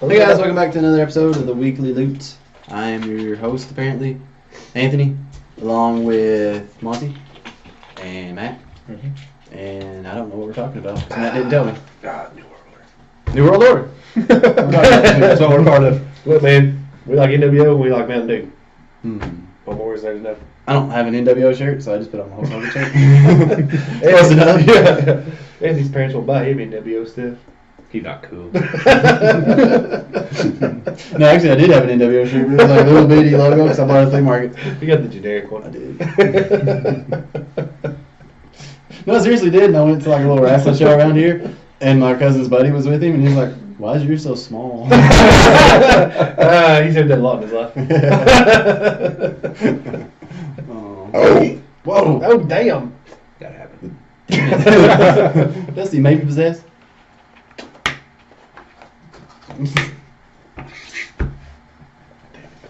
Hey guys, welcome back to another episode of the Weekly Loot. I am your host, apparently, Anthony, along with Monty and Matt. Mm-hmm. And I don't know what we're talking about because Matt didn't tell me. New World Order. New World Order. That's what we're part of. Look, man, we like NWO and we like Mountain Dew. What more is there to know? I don't have an NWO shirt, so I just put on my whole other shirt. Close enough. Yeah. Anthony's parents will buy him NWO stuff. He's not cool. No, actually, I did have an NWO shirt. It was like a little bitty logo because I bought it at the flea market. You got the generic one. I did. No, I seriously did. And I went to like a little wrestling show around here, and my cousin's buddy was with him, and he was like, "Why is yours so small?" He's heard that a lot in his life. Oh, whoa! Oh, damn! Gotta happen. Dusty may be possessed.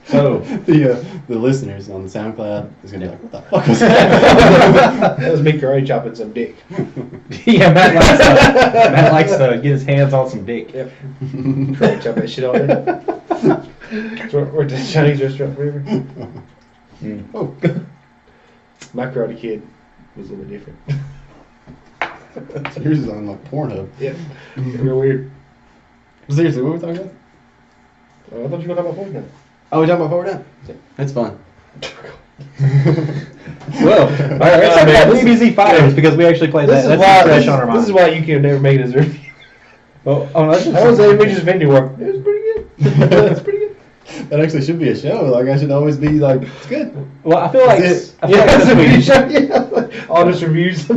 So the listeners on the SoundCloud is gonna be like, "What the fuck was that?" That was me karate chopping some dick. Yeah, Matt likes to get his hands on some dick. Yep. Karate chop that shit all day. Worked at a Chinese restaurant forever. Oh. My Karate Kid was a little bit different. So yours is on like Pornhub. Yeah. Real weird. Seriously, what were we talking about? I thought you were going to talk about Fortnite. Oh, we're talking about Forward Down? That's fun. Well, let's talk about DBZ Fighters because we actually played that. That's fresh on our mind. This is why you can never make it as a review. Well, oh, no, How was the Avengers Infinity War? It was pretty good. It's pretty good. That actually should be a show. Like, I should always be like, it's good. Well, I feel like That's it. this week. All just reviews. I I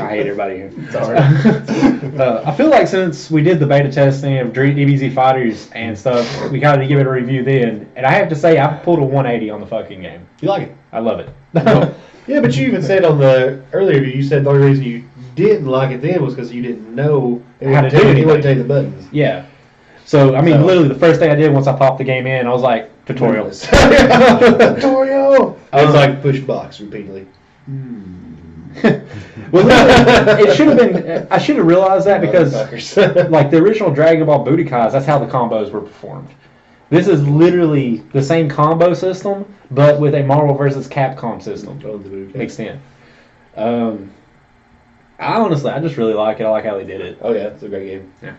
hate everybody here. Sorry. I feel like since we did the beta testing of DBZ Fighters and stuff, we kind of give it a review then. And I have to say, I pulled a 180 on the fucking game. You like it? I love it. Yeah, but you even said on the earlier review, you said the only reason you didn't like it then was because you didn't know How to do it. anything. He wouldn't tell you the buttons. Yeah. So, I mean, literally the first thing I did once I popped the game in, I was like, tutorial. Tutorial! I was like, push box repeatedly. Well, it should have been. I should have realized that because, like the original Dragon Ball Budokais, that's how the combos were performed. This is literally the same combo system, but with a Marvel vs. Capcom system mixed in. I just really like it. I like how they did it. Oh yeah, it's a great game. Yeah.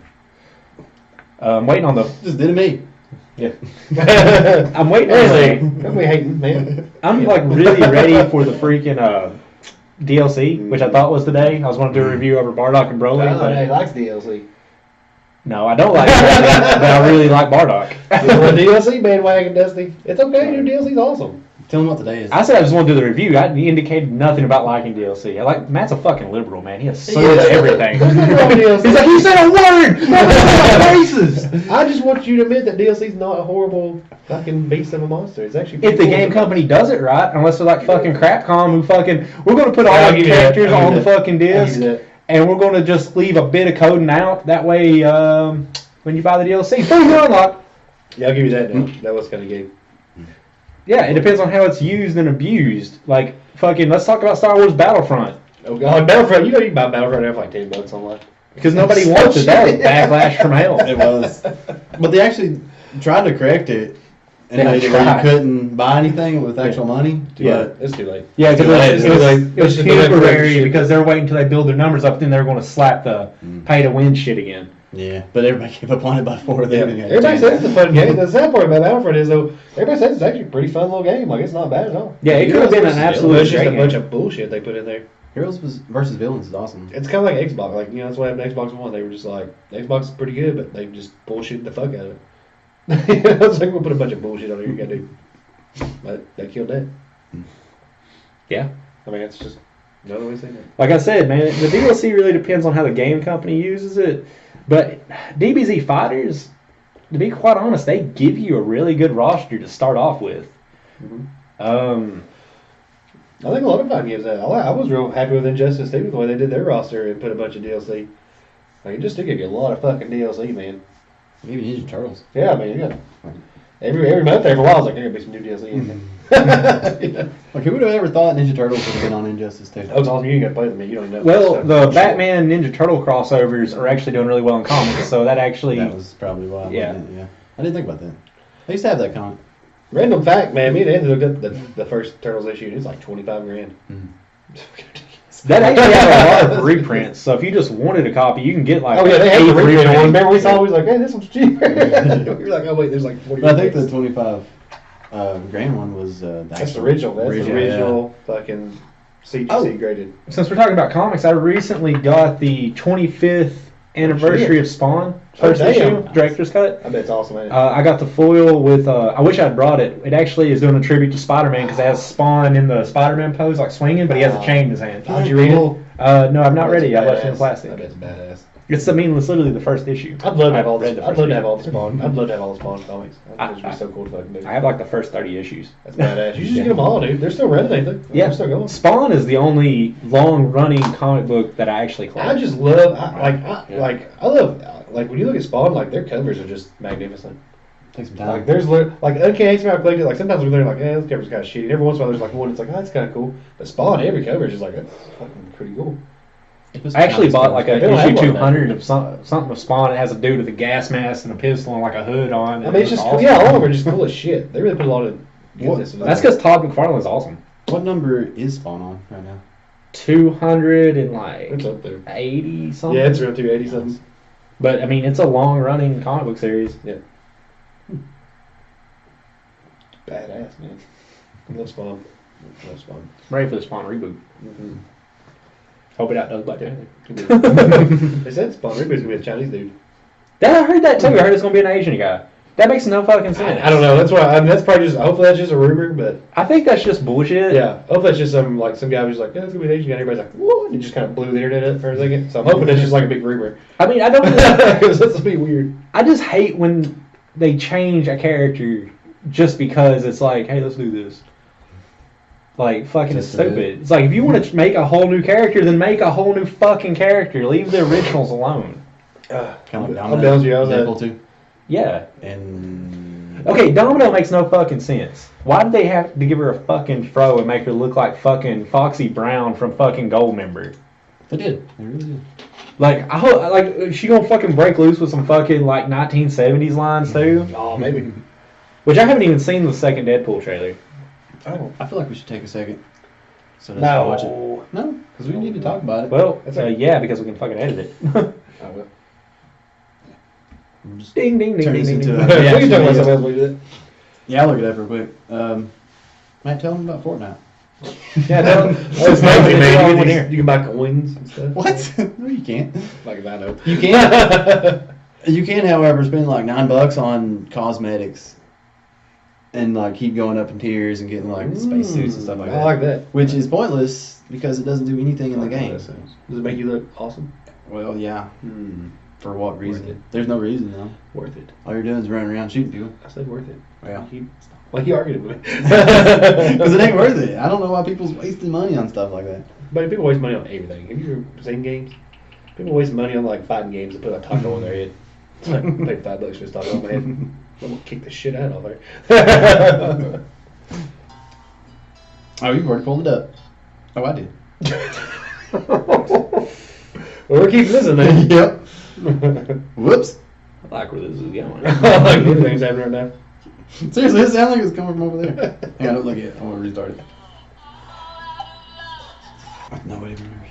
I'm waiting on the. Just did it me. Yeah. I'm waiting on Don't be hating, man. I'm like really ready for the freaking DLC, which I thought was today. I was going to do a review over Bardock and Broly. But He likes DLC. no, I don't like Broly, but I really like Bardock. You want a DLC bandwagon, Dusty? It's okay. Your DLC's awesome. Tell them what today is. I said I just want to do the review. I indicated nothing about liking DLC. I like Matt's a fucking liberal, man. He assumes everything. There's nothing wrong with DLC. He's like, he said a word. That's racist. I just want you to admit that DLC's not a horrible fucking beast of a monster. It's actually If the game company does it right, unless they're like fucking Crapcom, who fucking we're going to put all the characters on the fucking disc, and we're going to just leave a bit of coding out. That way, when you buy the DLC, boom, you're unlocked. Yeah, I'll give you that now. That was kind of game. Yeah, it depends on how it's used and abused. Like, fucking, let's talk about Star Wars Battlefront. Oh god, Battlefront! You know you can buy Battlefront now for like $10 online. Because nobody wants it. That was backlash from hell. It was. But they actually tried to correct it and made it where you couldn't buy anything with actual money. Yeah, it's too late. Yeah, because it was It's temporary because they're waiting until they build their numbers up, then they're going to slap the pay-to-win shit again. Yeah, but everybody gave up on it by 4. Yeah. Everybody says it's a fun game. The sad part about Battlefront is, though, everybody says it's actually a pretty fun little game. Like, it's not bad at all. Yeah, it could have been an absolute It's just a great bunch game. of bullshit they put in there. Heroes versus Villains is awesome. It's kind of like Xbox. Like, that's what happened to Xbox One. They were just like, Xbox is pretty good, but they just bullshit the fuck out of it. It's like, we'll put a bunch of bullshit on here. You gotta do. But they killed that. Yeah. I mean, it's just another way to say that. Like I said, man, the DLC really depends on how the game company uses it. But DBZ Fighters, to be quite honest, they give you a really good roster to start off with. I think a lot of fighting games that I was real happy with Injustice too, the way they did their roster and put a bunch of DLC. Like, it just did give you a lot of fucking DLC, man. Maybe Ninja Turtles. Yeah, I mean, yeah. Every month there for a while, I was like, there gonna be some new DLC in there. Like, who would have ever thought Ninja Turtles would have been on Injustice 2? That was awesome. You ain't got to play with me. You don't even know. Well, the Batman Ninja Turtle crossovers are actually doing really well in comics, so that actually... That was probably why. Yeah. Yeah. I didn't think about that. I used to have that comic. Random fact, man. Me and Anthony looked up the first Turtles issue, and it's like $25,000. That actually had a lot of reprints, so if you just wanted a copy, you can get like... Oh, yeah, they had the reprint reprints. one. Remember, we saw it, we was like, hey, this one's cheaper. We were like, oh, wait, there's like 40 But I think the 25 grand one was That's the original. That's the original fucking CGC graded. Since we're talking about comics, I recently got the 25th anniversary of Spawn first issue, director's cut. I bet it's awesome, ain't it? I got the foil with, I wish I'd brought it. It actually is doing a tribute to Spider-Man because it has Spawn in the Spider-Man pose, like swinging, but he has a chain in his hand. Did you read it? No, I've not read it yet. I left it in I plastic. bet it's badass. It's literally the first issue. I'd love to have all read the the first I'd love to have issue. all the Spawn. I'd love to have all the Spawn comics. I think it'd be so cool to fucking do. I have like the first 30 issues. That's badass. You should just get them all, dude. They're still running, ain't they? Yeah, They're still going. Spawn is the only long-running comic book that I actually collect. I just love, I love, like when you look at Spawn, like their covers are just magnificent. Take some time. Like there's like Uncanny X-Men, I collected. Like sometimes we're there like, this cover's kind of shitty. And every once in a while there's like one that's like, oh, that's kind of cool. But Spawn, every cover is just like, that's fucking pretty cool. I actually bought like a They don't have issue one of 200 of something of Spawn. It has a dude with a gas mask and a pistol and like a hood on. I mean, it's just awesome. yeah, all of them are just cool as shit. They really put a lot of goodness into That's that. because Todd McFarlane's awesome. What number is Spawn on right now? 200 and like It's up there. 80 something. Yeah, it's around 280 something. But I mean, it's a long-running comic book series. Yeah. Badass, man. I love Spawn. I love Spawn. I'm ready for the Spawn reboot. Mm-hmm. Hope it outdoes Black Panther. They said Spawn reboot's gonna be a Chinese dude. I heard that too. I heard it's gonna be an Asian guy. That makes no fucking sense. I don't know. That's why. I mean, that's probably just. Hopefully, that's just a rumor. But I think that's just bullshit. yeah, hopefully, that's just some guy who's like, yeah, it's gonna be an Asian guy. And everybody's like, what? And it just kind of blew the internet up for a second. So I'm hoping that's just like a big rumor. I mean, I don't. Because that's be weird. I just hate when they change a character just because it's like, hey, let's do this. Like, fucking Just stupid. It's like, if you want to make a whole new character, then make a whole new fucking character. Leave the originals alone. Kind of like I'll be honest with you, I was Deadpool 2. Yeah. And Okay, Domino makes no fucking sense. Why did they have to give her a fucking fro and make her look like fucking Foxy Brown from fucking Goldmember? they did. They really did. Like, I hope, like, is she gonna fucking break loose with some fucking, like, 1970s lines, too? Oh, maybe. Which I haven't even seen the second Deadpool trailer. Oh, I feel like we should take a second. So let's watch it. No, because we need to talk about it. Well, That's okay. yeah, because we can fucking edit it. I will. We'll just Ding, ding, ding, turn ding, this ding, into ding. a We can reaction talk about video. something else. We did. Yeah, I'll look it up real quick. Matt, tell them about Fortnite. Yeah, no, It's mainly, mainly, man. man. You can buy coins and stuff. What? No, you can't. Like if I know. You can. You can, however, spend like $9 on cosmetics, and like keep going up in tiers and getting like spacesuits and stuff like that. I like that. Which is pointless because it doesn't do anything in the game. Does it make you look awesome? Well, yeah. For what Worth reason? it. There's no reason though. Worth it. All you're doing is running around shooting people. I said worth it. Yeah. Like you argued with me. Because it ain't worth it. I don't know why people's wasting money on stuff like that. But people waste money on everything. Have you ever seen games? People waste money on like fighting games and put a taco on their head. It's like, I paid $5 for this taco on my head. I'm gonna kick the shit out of her. Oh, you've already pulled it up. Oh, I did. Well, we're keeping this in there. Yep. Whoops. I like where this is going. Like everything's happening right now. Seriously, it sounds like it's coming from over there. Hang on, don't look at it. I'm going to restart it. Nobody remembers.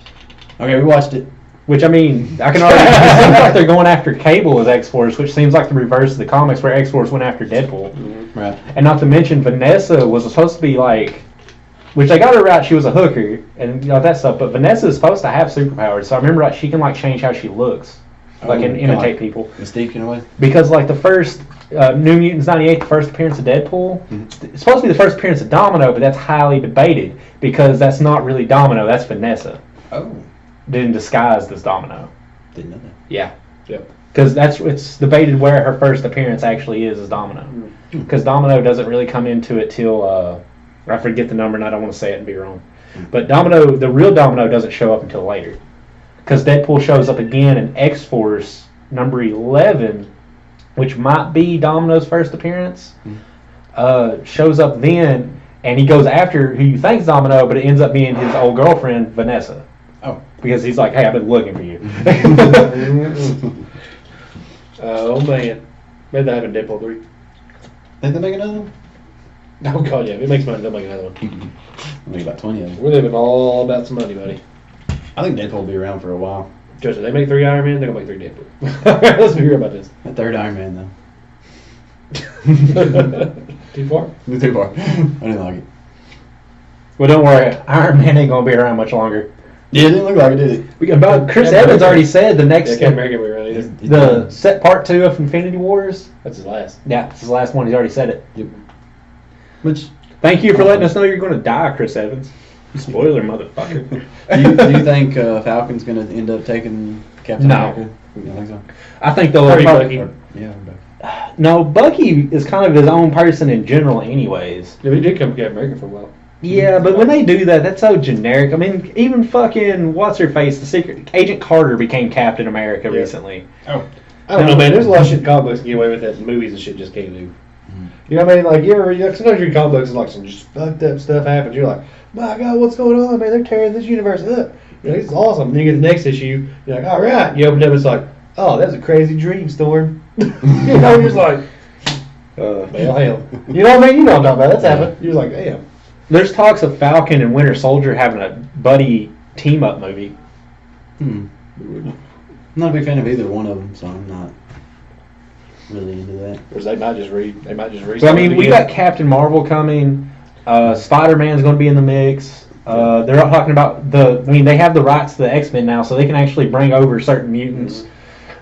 Okay, we watched it. Which, I mean, I can already... It seems like they're going after Cable as X-Force, which seems like the reverse of the comics where X-Force went after Deadpool. Right. And not to mention, Vanessa was supposed to be like... Which they got her right, she was a hooker, and you know that stuff, but Vanessa is supposed to have superpowers, so I remember right, she can like change how she looks. Like, and imitate people. Mystique in a way? Because, like, the first New Mutants 98, the first appearance of Deadpool, it's supposed to be the first appearance of Domino, but that's highly debated because that's not really Domino, that's Vanessa. Oh. Then disguised as Domino. Didn't know that. Yeah. Yep. Because it's debated where her first appearance actually is as Domino. Because Domino doesn't really come into it till, I forget the number and I don't want to say it and be wrong. But Domino, the real Domino doesn't show up until later. Because Deadpool shows up again in X-Force number 11, which might be Domino's first appearance. Shows up then, and he goes after who you think's Domino, but it ends up being his old girlfriend Vanessa. Oh. Because he's like, hey, I've been looking for you. Oh man, maybe that happened in Deadpool 3. Think they make another one? Oh god, yeah, if it makes money, they'll make another one. Make about 20 of them. We're living all about some money, buddy. I think Deadpool will be around for a while. Trust me, they make 3 Iron Man, they're gonna make 3 Deadpool. Let's be real about this. That third Iron Man, though. Too far? Too far. I didn't like it. Well, don't worry, Iron Man ain't gonna be around much longer. Yeah, it didn't look like it, did it? But Chris Evans already said the next, Captain America will be around either. the set part 2 of Infinity Wars. That's his last. Yeah, it's his last one. He's already said it. Yep. Which Thank you for letting us know you're going to die, Chris Evans. Spoiler, motherfucker. do you think Falcon's going to end up taking Captain No. America? You don't think so? I think they'll Probably probably, Bucky. Yeah. No, Bucky is kind of his own person in general, anyways. Yeah, he did come to Captain America for a while. Yeah, but when they do that, that's so generic. I mean, even fucking what's her face, the secret Agent Carter became Captain America recently. Oh. I don't know, man. There's a lot of shit in comic books can get away with that in movies and shit just can't do. You know what I mean? Like, sometimes you read comic books and like some just fucked up stuff happens. You're like, my God, what's going on, man? They're tearing this universe up. You know, it's awesome. And then you get the next issue, you're like, all right. You open it up, it's like, oh, that's a crazy dream, Storm. You know, you're just like, well, hell. You know what I mean? You know what I'm talking about. That's happened. You're like, damn. There's talks of Falcon and Winter Soldier having a buddy team-up movie. I'm not a big fan of either one of them, so I'm not really into that. Or they might just read. So, I mean, we got Captain Marvel coming. Spider-Man's going to be in the mix. They're talking about they have the rights to the X-Men now, so they can actually bring over certain mutants.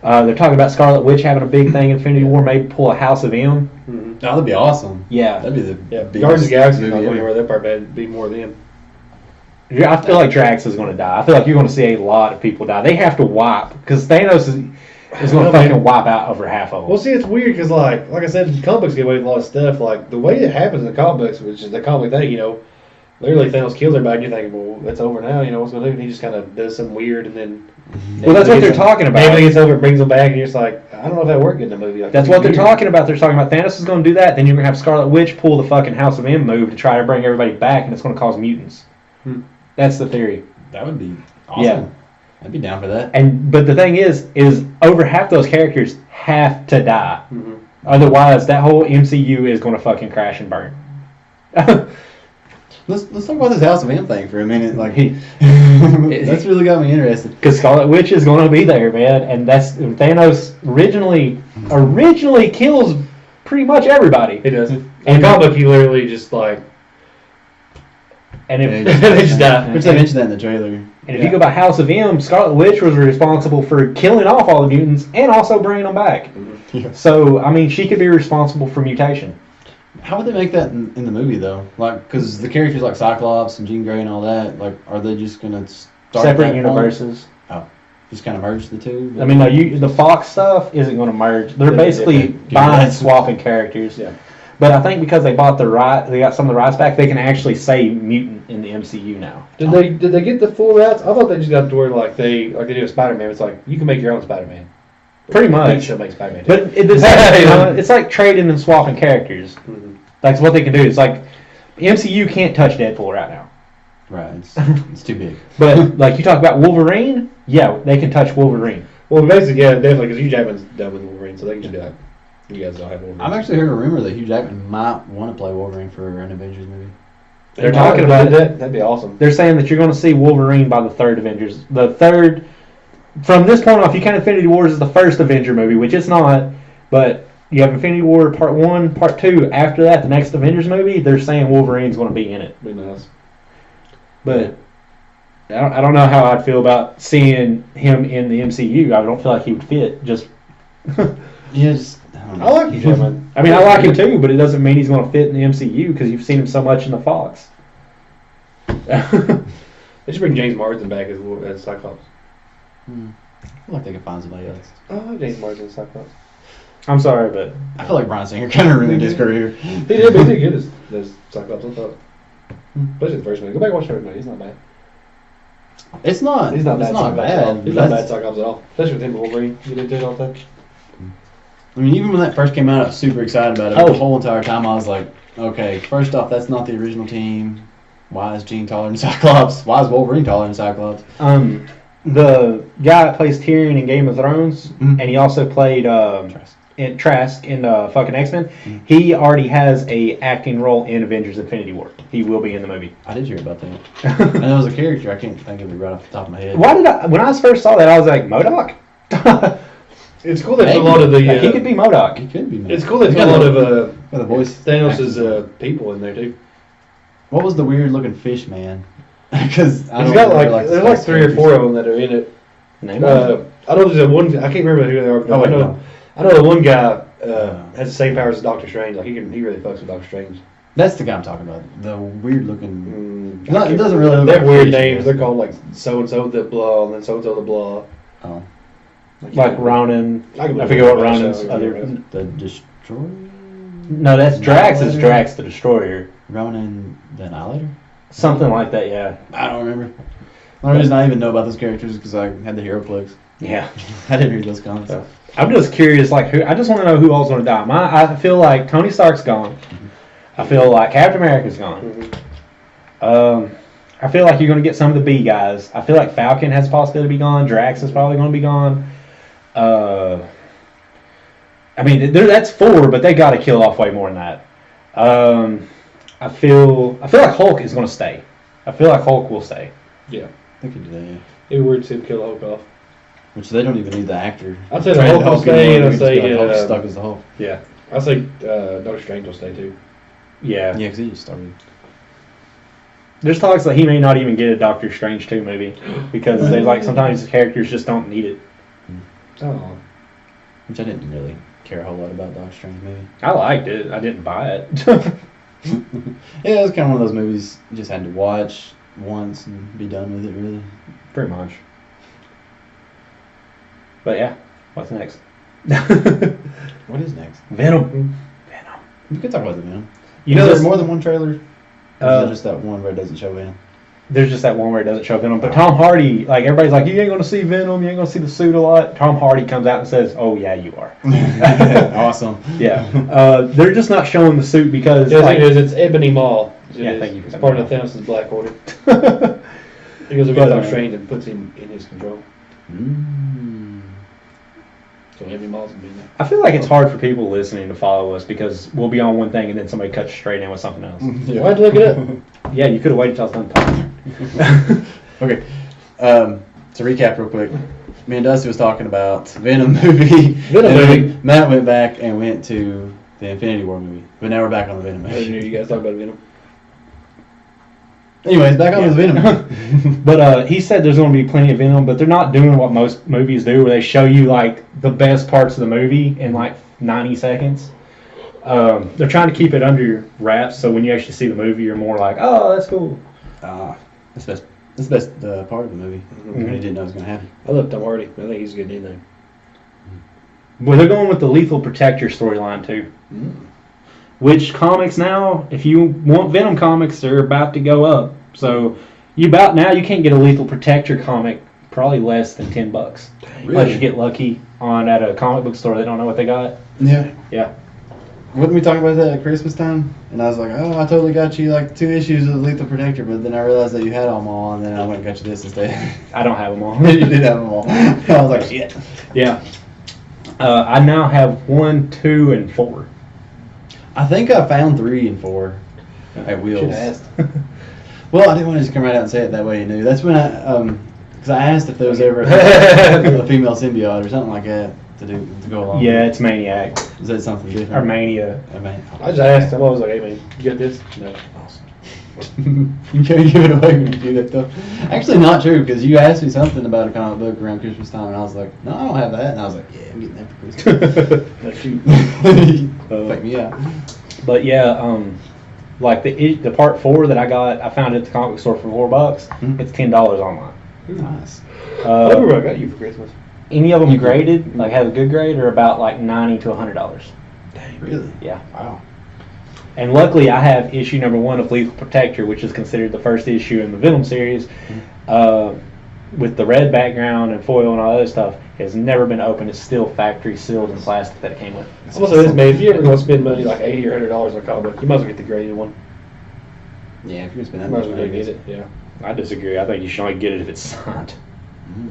They're talking about Scarlet Witch having a big thing in Infinity War, maybe pull a House of M. Oh, that'd be awesome. Yeah. That'd be the Guardians of the Galaxy is not going anywhere. That part would be more of them. Yeah, I feel like Drax is going to die. I feel like you're going to see a lot of people die. They have to wipe, because Thanos is going to fucking wipe out over half of them. Well, see, it's weird because, like I said, comic books get away with a lot of stuff. Like, the way it happens in the comic books, which is the comic thing, you know, literally Thanos kills everybody, and you're thinking, well, that's over now, you know, what's going to do? And he just kind of does something weird, and then... Well, that's what they're talking about. Everything gets over, brings them back, and you're just like, I don't know if that worked in the movie. Like, That's what they're talking about. They're talking about Thanos is going to do that, then you're going to have Scarlet Witch pull the fucking House of M move to try to bring everybody back, and it's going to cause mutants. That's the theory. That would be awesome. Yeah. I'd be down for that. But the thing is over half those characters have to die. Otherwise, that whole MCU is going to fucking crash and burn. Let's talk about this House of M thing for a minute. Like, that's really got me interested. Because Scarlet Witch is going to be there, man, and that's Thanos originally kills pretty much everybody. He does. In the comic book, he literally just like, and if they just die. Which they mentioned that in the trailer. And if you go by House of M, Scarlet Witch was responsible for killing off all the mutants and also bringing them back. Yeah. So, I mean, she could be responsible for mutation. How would they make that in the movie, though? Like, because the characters like Cyclops and Jean Grey and all that, like, are they just going to start Separate universes. Oh, just kind of merge the two? I mean, no, the Fox stuff isn't going to merge. They're basically buying, swapping characters. Yeah. But I think because they bought they got some of the rights back, they can actually say mutant in the MCU now. Did they get the full rights? I thought they just got to where like they do with Spider-Man. It's like you can make your own Spider-Man. Pretty much. She'll make Spider-Man. But it's like trading and swapping characters. That's what they can do. It's like MCU can't touch Deadpool right now. Right, it's too big. But like you talk about Wolverine, yeah, they can touch Wolverine. Well, basically, yeah, definitely, because Hugh Jackman's done with Wolverine, so they can just be like, you guys don't have Wolverine. I've actually heard a rumor that Hugh Jackman might want to play Wolverine for an Avengers movie. They're talking about it. That'd be awesome. They're saying that you're going to see Wolverine by the third Avengers. From this point off, you count Infinity Wars as the first Avenger movie, which it's not, but you have Infinity War Part 1, Part 2. After that, the next Avengers movie, they're saying Wolverine's going to be in it. Be nice. But I don't know how I'd feel about seeing him in the MCU. I don't feel like he would fit. Just Yes. I like Hugh Jackman. I mean, I like him too, but it doesn't mean he's going to fit in the MCU because you've seen him so much in the Fox. They should bring James Marsden back as Cyclops. I feel like they could find somebody else. Oh, I like James Marsden as Cyclops. I'm sorry, but I feel like Bryan Singer kind of ruined his career. He did, but he did good as Cyclops, I thought. Especially the first one. Go back and watch everything. He's not bad. It's not. He's not bad. It's not bad. He's not bad Cyclops at all. Especially with him and Wolverine. You get into it all the time. I mean, even when that first came out, I was super excited about it. But the whole entire time, I was like, Okay, first off, that's not the original team. Why is Gene taller than Cyclops? Why is Wolverine taller than Cyclops? The guy that plays Tyrion in Game of Thrones, and he also played Trask in fucking X-Men. He already has a acting role in Avengers: Infinity War. He will be in the movie. I did hear about that. And there was a character, I can't think of it right off the top of my head. When I first saw that, I was like, MODOK? It's cool that a lot of the... he could be MODOK. He could be. It's cool that a lot of the voice Thanos' people in there, too. What was the weird-looking fish man? Because he's got there's like 3 or 4 of them that are in it. I know there's one. I can't remember who they are. But I know the one guy has the same powers as Doctor Strange. Like he really fucks with Doctor Strange. That's the guy I'm talking about. The weird-looking. It doesn't really. They have weird names. They're called like so and so the blah, and then so and so the blah. Oh. Like Ronan. I forget what Ronan's other. The Destroyer. No, that's Drax. Is Drax the Destroyer? Ronan the Annihilator. Something like that, yeah. I don't remember. The only reason I even know about those characters is because I had the hero plugs. Yeah. I didn't read those comics. So, I'm just curious, like, I just want to know who all's going to die. I feel like Tony Stark's gone. I feel like Captain America's gone. I feel like you're going to get some of the B guys. I feel like Falcon has a possibility to be gone. Drax is probably going to be gone. I mean, that's 4, but they got to kill off way more than that. I feel like Hulk is going to stay. I feel like Hulk will stay. Yeah. They could do that, yeah. It would to kill Hulk off. Which they don't even need the actor. I'd say the Hulk will stay, and I'd say Hulk stuck as the Hulk. Yeah. I'd say Doctor Strange will stay too. Yeah. Yeah, because he just started. There's talks that he may not even get a Doctor Strange 2 movie because they like sometimes the characters just don't need it. Oh. Which I didn't really care a whole lot about Doctor Strange movie. I liked it. I didn't buy it. Yeah, it was kind of one of those movies you just had to watch once and be done with it, really. Pretty much. But yeah, what's next? What is next? Venom. We could talk about the Venom. You know, there's more than one trailer? Or is it just that one where it doesn't show Venom? There's just that one where it doesn't show Venom. But Tom Hardy, like everybody's like, you ain't going to see Venom, you ain't going to see the suit a lot. Tom Hardy comes out and says, oh yeah, you are. Awesome. Yeah. They're just not showing the suit because... it's Ebony Maw. Yeah, thank you. It's part of Thanos' Black Order. He goes over to Doctor Strange and puts him in his control. So Ebony Maw's going to be in there. I feel like it's hard for people listening to follow us because we'll be on one thing and then somebody cuts straight in with something else. Yeah. Why'd you look it up? Yeah, you could have waited till I was done talking. Okay. To recap real quick, me and Dusty was talking about Venom movie. Movie. Matt went back and went to the Infinity War movie. But now we're back on the Venom I didn't hear movie. you guys talk about Venom. Anyways, back on the Venom. But he said there's going to be plenty of Venom, but they're not doing what most movies do where they show you like the best parts of the movie in like 90 seconds. They're trying to keep it under wraps so when you actually see the movie you're more like, oh, that's cool. That's the best part of the movie. I really didn't know it was going to happen. I love Tom Hardy. I think he's good in there. Well, they're going with the Lethal Protector storyline too. Which comics now, if you want Venom comics, they're about to go up. So you can't get a Lethal Protector comic probably less than $10. Really? Unless you get lucky at a comic book store, they don't know what they got. Yeah. Yeah. Wasn't we talking about that at Christmas time? And I was like, oh, I totally got you like 2 issues of Lethal Protector, but then I realized that you had them all, and then I went and got you this instead. I don't have them all. You did have them all. I was like, shit. Yeah. I now have 1, 2, and 4. I think I found 3 and 4 at Wheels. Should have asked. Well, I didn't want to just come right out and say it that way you knew. That's when because I asked if there was ever a female symbiote or something like that to go along. Yeah, it's Maniac. Is that something different? Or Mania. I just asked him. I was like, hey man, you got this? No. Awesome. You can't give it away when you do that stuff. Actually, not true, because you asked me something about a comic book around Christmas time, and I was like, no, I don't have that. And I was like, yeah, I'm getting that for Christmas. That's you. Fuck me out. But yeah, like the part 4 that I got, I found it at the comic book store for $4. It's $10 online. Nice. What I got you for Christmas? Any of them graded, like have a good grade, or about like $90 to $100. Dang, really? Yeah. Wow. And luckily, I have issue number 1 of Lethal Protector, which is considered the first issue in the Venom series. with the red background and foil and all that other stuff, has never been opened. It's still factory sealed in plastic that it came with. I'm gonna say this, man. If you ever gonna spend money like $80 or $100 on a comic book, you might as well get the graded one. Yeah, if you're gonna spend that You might much as well money, go get it. Yeah. I disagree. I think you should only get it if it's signed.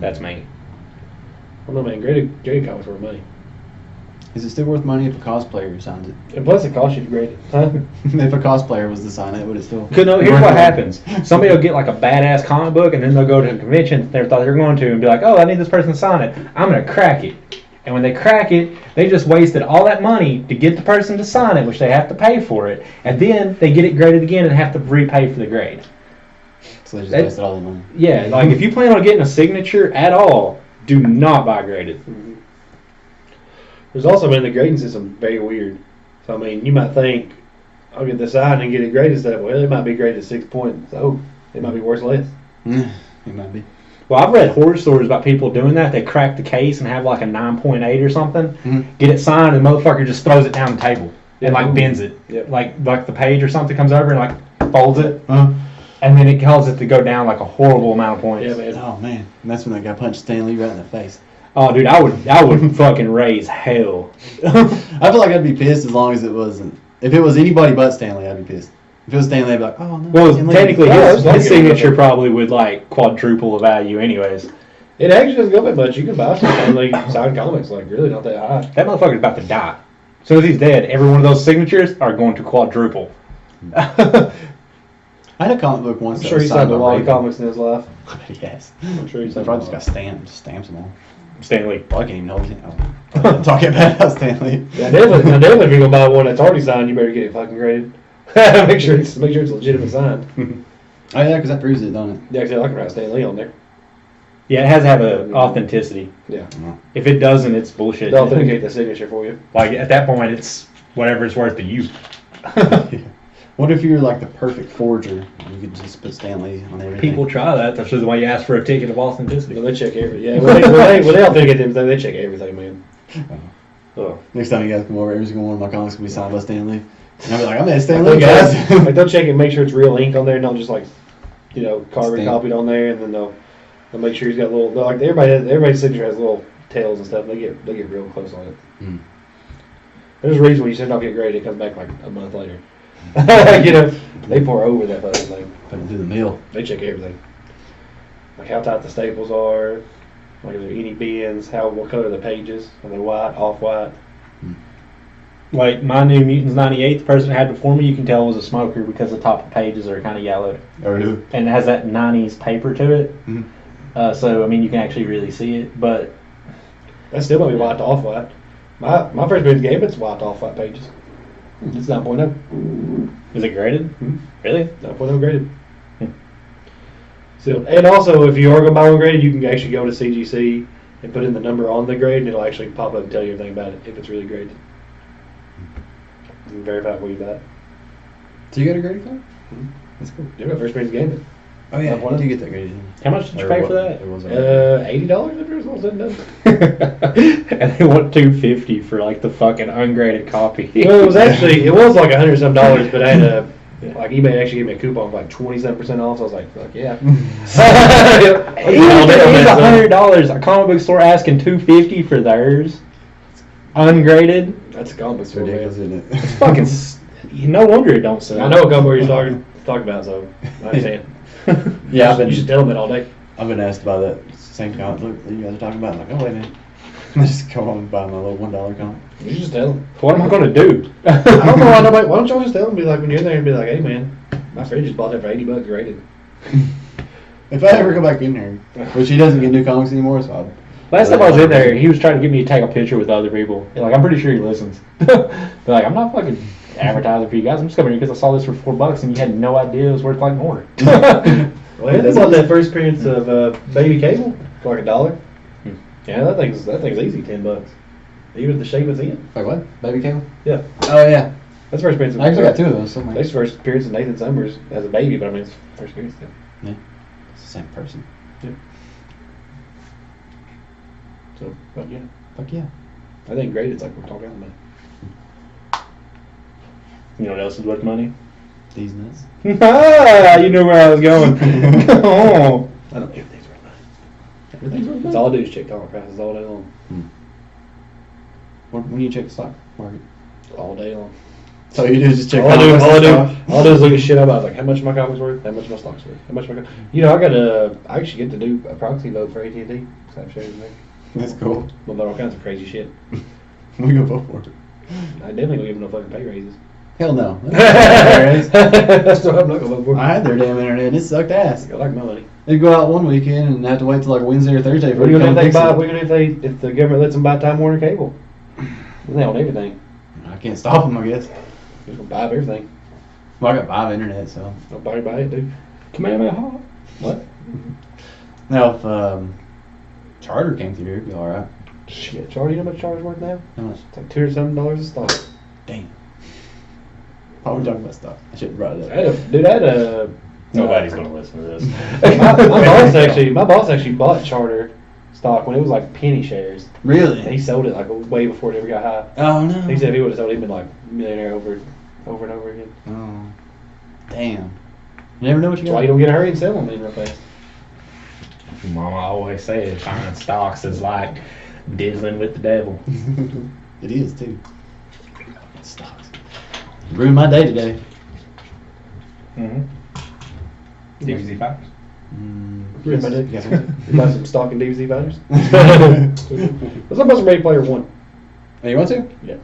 That's me. I don't know, man. Graded comics worth money. Is it still worth money if a cosplayer signed it? And plus, it costs you to grade it. Huh? If a cosplayer was to sign it, would it still? Because no, here's what happens. Somebody will get like a badass comic book, and then they'll go to a convention they thought they were going to, and be like, "Oh, I need this person to sign it. I'm gonna crack it." And when they crack it, they just wasted all that money to get the person to sign it, which they have to pay for it, and then they get it graded again and have to repay for the grade. So they just wasted all the money. Yeah, like if you plan on getting a signature at all, do not buy graded. There's also been the grading system very weird. So I mean, you might think I'll get this signed and get it graded stuff. Well, it might be graded 6 points. So it might be worth less. It might be. Well, I've read horror stories about people doing that. They crack the case and have like a 9.8 or something, get it signed, and the motherfucker just throws it down the table and like bends it. Yep. Like the page or something comes over and like folds it, and then it causes it to go down like a horrible amount of points. Yeah, man. Oh man, and that's when that guy punched Stan Lee right in the face. Oh, dude, I would fucking raise hell. I feel like I'd be pissed as long as it wasn't. If it was anybody but Stanley, I'd be pissed. If it was Stanley, I'd be like, oh no. Well, Stan Lee. technically, Yeah, his it's signature like- probably would like quadruple the value, anyways. It actually doesn't go that much. You can buy some Stanley signed comics, like really not that high. That motherfucker's about to die. As soon as he's dead, every one of those signatures are going to quadruple. I had a comic book once. I'm that sure was he signed a by lot of Raven. comics in his life. I bet he has. I'm sure he He signed probably a just lot. got stamps them all. Stanley. Well, I can't even know his name. Oh, talking about Stanley. Yeah, definitely if you're gonna buy one that's already signed, you better get it fucking graded. make sure it's legitimate signed. Oh yeah, because that proves it, don't it? Yeah, actually, I can write Stan Lee on there. Yeah, it has to have an authenticity. Yeah, If it doesn't, it's bullshit. they'll authenticate the signature for you. Like at that point, it's whatever it's worth to you. What if you're like the perfect forger and you could just put Stanley on everything? People try that. That's just why you ask for a ticket of authenticity. No, they check everything. Yeah, when they authenticate them, they check everything, man. Oh. Next time you guys come over, every single one of my comics will be signed by Stanley. And I'll be like, I'm at Stanley, guys. Like they'll check it, make sure it's real ink on there, not just like, carbon Stamp. copied on there, and then they'll make sure he's got little like everybody's signature has little tails and stuff. They get real close on it. Mm. There's a reason when you send off your grade, it comes back like a month later. They pour over that fucking thing. Put it through the mill. They check everything, like how tight the staples are, like if there any bends, what color the pages, are they white, off white. Like my New Mutants 98, the person that had before me, you can tell was a smoker because the top of pages are kind of yellowed. Oh, really? And it has that 90s paper to it. Mhm. So, I mean, you can actually really see it. But That still might be white to off white. My first Mutants game, it's white to off white pages. It's 9.0. is it graded? Really? 9.0 graded. So, and also, if you are going to buy one graded, you can actually go to CGC and put in the number on the grade, and it'll actually pop up and tell you everything about it if it's really graded. You can verify it before you buy it. So you got a graded card? That's cool. Yeah, my first Mutants game. Oh yeah, Up I did get that graded. How much did you Or pay what- for that? It was $80 if it's all said and done. And they want $250 for like the fucking ungraded copy. Well, it was like $100 some, but I had like eBay actually gave me a coupon for like 27% off. So I was like, fuck yeah. Even $100. A comic book store asking $250 for theirs, ungraded. That's a comic book It's store, ridiculous, man. isn't it? Fucking, no wonder it don't sell. I know what comic book you're talking about, so I understand. Yeah, You should tell them it all day. I've been asked by that same comic book that you guys are talking about. I'm like, oh wait a minute. I just go on and buy my little $1 comic. You just tell them. What am I gonna do? I don't know why nobody. Why don't y'all just tell them? Be like when you're in there and be like, hey man, my friend just bought that for $80 graded. If I ever go back in there, which he doesn't get new comics anymore, so I'll. Last time I was in there, he was trying to get me to take a picture with other people. Like, I'm pretty sure he listens. They're like, I'm not fucking advertising for you guys. I'm just coming here because I saw this for $4 and you had no idea it was worth like more. Well, yeah, they bought that first appearance of Baby Cable for like $1. Yeah, that thing's easy, $10. Even the shape it's in. Like what? Baby Cable? Yeah, Oh yeah. that's first appearance. I actually got two of those somewhere. That's first appearance of Nathan Summers as a baby, but I mean, it's first appearance. Yeah. It's the same person. So, but yeah, Fuck yeah. I think graded's like we're talking about. You know what else is worth money? These nuts. Ah, you knew where I was going. Oh. I don't think things worth money. That's all I do is check dollar prices all day long. When you check the stock market? All day long. So you do is just check All I do is look at shit about like how much my comics worth, how much my stock's worth, how much my I actually get to do a proxy vote for AT&T. That's cool. About all kinds of crazy shit. We go vote for it. I definitely don't give them no fucking pay raises. Hell no. So I'm not gonna vote for it. I had their damn internet and it sucked ass. I like my money. They'd go out one weekend and have to wait till like Wednesday or Thursday for What it are to you come gonna and fix it. if the government lets them buy Time Warner cable? Then they own everything. I can't stop them, I guess. They're gonna buy up everything. Well, I got 5 internet, so. Nobody buy it, dude. Kamehameha. What? Now, if Charter came through, it'd be alright. Shit, Charter, you know how much Charter's worth now? How much? It's like $200 a stock. Damn. Why are we talking about stuff? I should have brought it up. I had a Nobody's gonna listen to this. my boss actually bought Charter stock when it was like penny shares. Really? And he sold it like way before it ever got high. Oh, no. He said if he would have sold it, he'd been like a millionaire over and over again. Oh. Damn. You never know what you That's why got. you don't get a hurry and sell them real fast. Mama always said buying stocks is like dizzling with the devil. It is, too. Stocks. Ruined my day today. DVZ Fighters. Ruined my day. You got You buy some stock in DVZ fighters? Let's talk about some Ready Player One. Oh, you want to? Yeah.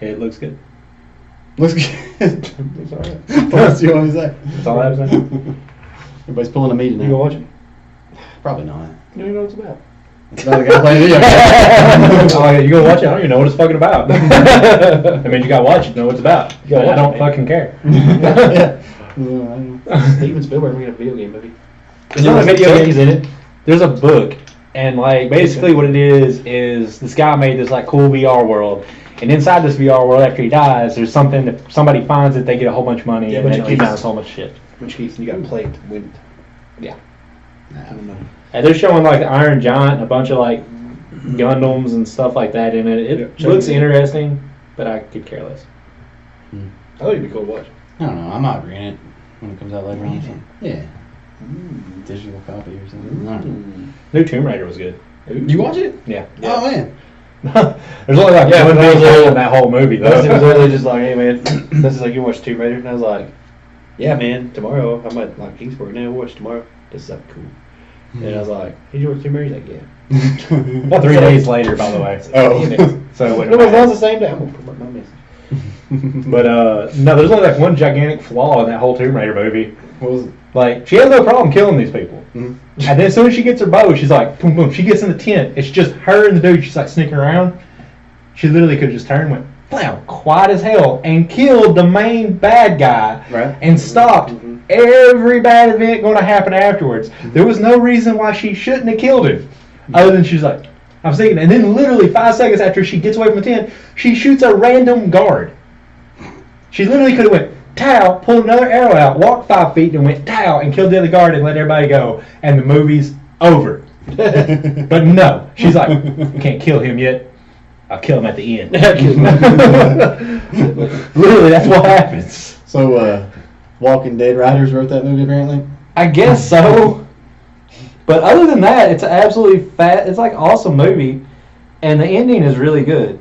It looks good. Looks good. It's alright. What else do you want to say? That's all I have to say. Everybody's pulling a meeting You now. gonna watch it? Probably not. You don't even know what it's about. It's about a guy playing video games. Oh, you gonna watch it? I don't even know what it's fucking about. I mean, you gotta watch it to know what it's about. You gotta I don't watch it, fucking care. Steven Spielberg making a video game movie. It's not a video game. Chucky's in it. There's a book, and like basically what it is this guy made this like cool VR world, and inside this VR world, after he dies, there's something that somebody finds it, they get a whole bunch of money, Yeah, and but then you he keep- buys a whole bunch of shit. Which keeps you got to play it to win it. And they're showing like the Iron Giant and a bunch of like Gundams and stuff like that in it. It Yeah, looks check it. interesting, but I could care less. I thought it'd be cool to watch. I don't know. I might rent it when it comes out later on. Or something. Yeah. Digital copy or something. I don't know. New Tomb Raider was good. You watch it? Yeah. Oh, man. There's only like Yeah, one but that was big hole all- in that whole movie It was though. literally just like, hey man, this is like you watch Tomb Raider, and I was like, yeah man, tomorrow I'm at like Kingsport now. Watch tomorrow. This is like cool. And I was like, did you watch Tomb Raider? He's like, yeah. About 3 days later, by the way. Oh. So it No, wouldn't it was matter. the same day. I'm gonna promote my message. But no, there's only like one gigantic flaw in that whole Tomb Raider movie. What was it? Like, she has no problem killing these people. Mhm. And then as soon as she gets her bow, she's like, boom, boom. She gets in the tent. It's just her and the dude. She's like sneaking around. She literally could have just turned and went, blam, quiet as hell, and killed the main bad guy. Right. And stopped every bad event going to happen afterwards. There was no reason why she shouldn't have killed him. Other than she's like, I was thinking. And then literally 5 seconds after she gets away from the tent, she shoots a random guard. She literally could have went, Tao, pulled another arrow out, walked 5 feet, and went, Tao, and killed the other guard and let everybody go. And the movie's over. But no. She's like, we can't kill him yet. I'll kill him at the end. Literally, that's what happens. So, Walking Dead writers wrote that movie, apparently? I guess so. But other than that, it's an absolutely it's like awesome movie. And the ending is really good.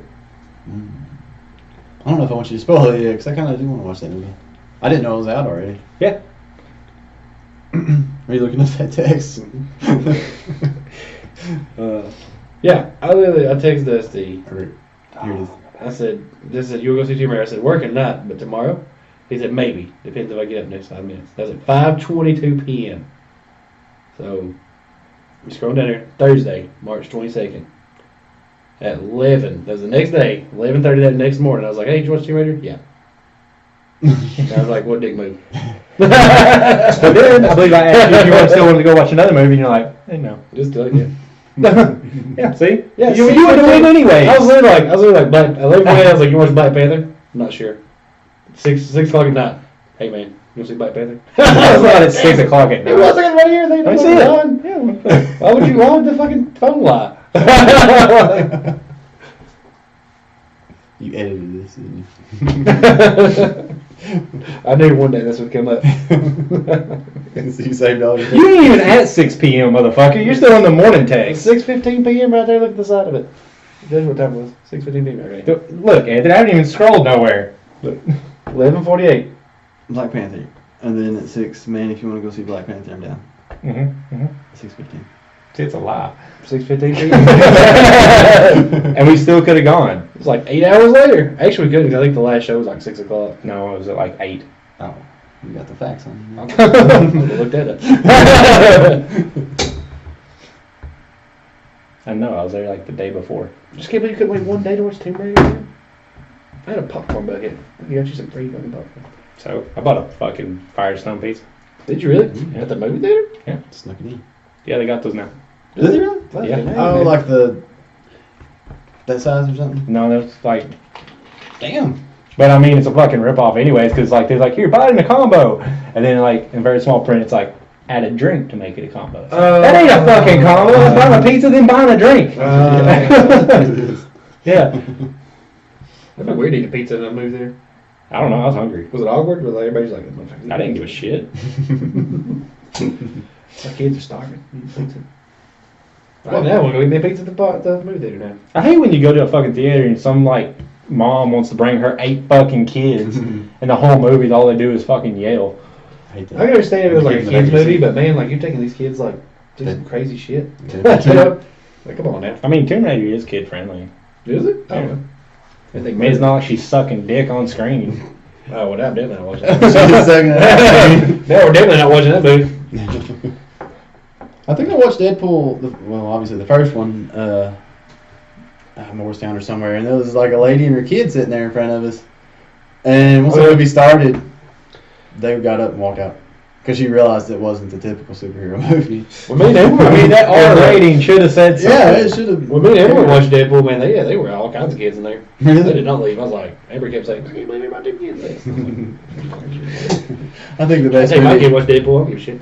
I don't know if I want you to spoil it yet, because I kind of do want to watch that movie. I didn't know it was out already. Yeah. Are you looking at that text? Yeah, I texted Dusty. Here it is. I said, you'll go see Tomb Raider. I said, working not, but tomorrow? He said, maybe. Depends if I get up next 5 minutes. That was at 5:22 p.m. So, we scroll down there. Thursday, March 22nd. At 11. That was the next day. 11:30 that next morning. I was like, hey, did you watch Tomb Raider? Yeah. And I was like, what dick move? But then I believe I asked you if you still wanted to go watch another movie, and you're like, hey, no. Just do it, yeah. Yeah, see? Yeah, you see, would have win anyway. I was literally like, Black, 11:40, I was like, you watch Black Panther? I'm not sure. 6 o'clock at night. Hey man, you want to see Black Panther? I was like at 6 o'clock at It was night. right here. They Let me don't see it. line. Yeah. Why would the fucking phone lie? You edited this, didn't you? I knew one day this would come up. So you saved all your You ain't even at 6 p.m., motherfucker. You're still in the morning It's text. 6:15 p.m. right there. Look at the side of it. Guess what time it was? 6:15 p.m. Okay. Look, Anthony, I haven't even scrolled nowhere. Look, 11:48. Black Panther. And then at 6, man, if you want to go see Black Panther, I'm down. Mm-hmm. 6:15. See, it's a lie. 6:15 p.m. And we still could have gone. It's like 8 hours later. Actually, we couldn't. I think the last show was like 6 o'clock. No, it was at like 8. Oh, you got the facts on you. Look that up. I know, I was there like the day before. Just can't believe you couldn't wait one day to watch Tomb Raider. Man. I had a popcorn bucket. You got you some free fucking popcorn. So, I bought a fucking Firestone pizza. Did you really? Yeah. At the movie theater? Snuck it in. Yeah, they got those now. Is it really? Fucking Yeah. hell, Oh, man. like that size or something? No, that's like... Damn. But I mean, it's a fucking ripoff anyways, because like, they're like, here, buy it in a combo. And then like, in very small print, it's like, add a drink to make it a combo. That ain't a fucking combo. It's buying a pizza, then buying a drink. Yeah. That'd be weird to eat a pizza in a movie theater. I don't know, I was hungry. Was it awkward? Was everybody's like, I didn't give a shit. My kids are starving. Pizza. Well, now we're going to eat pizza at the movie theater now. I hate when you go to a fucking theater and some like mom wants to bring her 8 fucking kids, and the whole movie, all they do is fucking yell. I hate I that. can understand if it was like a Kids kids in the movie, seat. but man, like you're taking these kids like do Yeah. some crazy shit. Yeah. You know? Like, come on now. I mean, Tomb Raider is kid friendly. Is it? I Yeah. don't know. I I think mean, it's not like she's sucking dick on screen. Oh, well, I'm definitely not watching She's that. sucking it out. No, we're definitely not watching that movie. I think I watched Deadpool, well, obviously the first one, Morristown or somewhere, and there was like a lady and her kid sitting there in front of us. And once the movie started, they got up and walked out. Because she realized it wasn't the typical superhero movie. Well, me and Emily, I mean, that R rating should have said something. Yeah, it should have. When me and Emily watched Deadpool, man, they were all kinds of kids in there. They Really? did not leave. I was like, Amber kept saying, I can't believe my 2 kids there. I think the I best say my movie, kid watched Deadpool, I don't give a shit.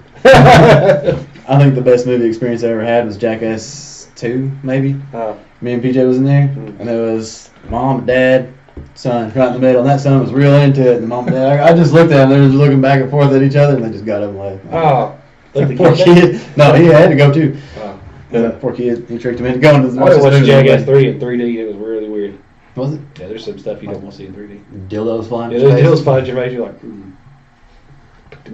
I think the best movie experience I ever had was Jackass 2, maybe. Me and PJ was in there, and there was mom, dad, son right in the middle, and that son was real into it. And the mom and dad, I just looked at them, they were just looking back and forth at each other, and they just got up and left. Oh, let the Poor kid. kid. No, he had to go too. Oh. That poor kid, he tricked him into going to the I watched Jackass 3 in 3D. It was really weird. Was it? Yeah, there's some stuff you don't want to see in 3D. Dildos flying. Yeah, in your there's face? hills flying at your face. You're like,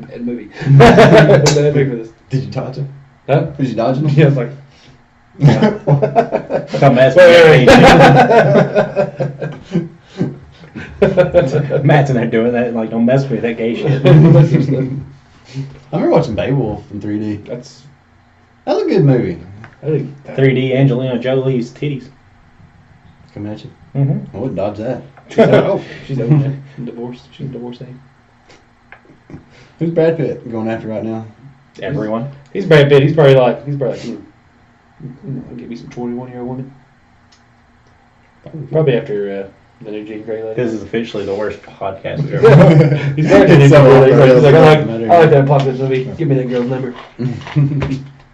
bad movie. Bad movie for this. Did you dodge him? Huh? Was you dodging him? Yeah, it's like. Don't mess Wait, with Matt's in there doing that, like, don't mess with that gay shit. I remember watching Beowulf in 3D. That's. That was a good movie. I think. 3D Angelina Jolie's titties. Coming at you. Mm-hmm. I wouldn't dodge that. She's over there. Divorced. She's divorced. Who's Brad Pitt going after right now? Everyone. He's Brad Pitt. He's probably like, I'll give me some 21-year-old woman. Probably after the new Jean Grey lady. This is officially the worst podcast we've ever. He's back to It's the so girl. awkward. He's like, I Doesn't like that popular movie. Give me that girl's number.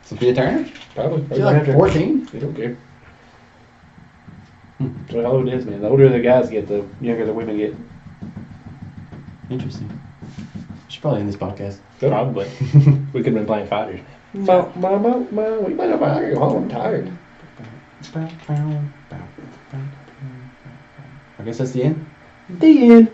Sophia Turner? Probably. She's like 14? They don't care. That's what Hollywood is, man. The older the guys get, the younger the women get. Interesting. She's probably in this podcast. Probably. We could have been playing fighters. We might not I can go home. I'm tired. I guess that's the end. The end.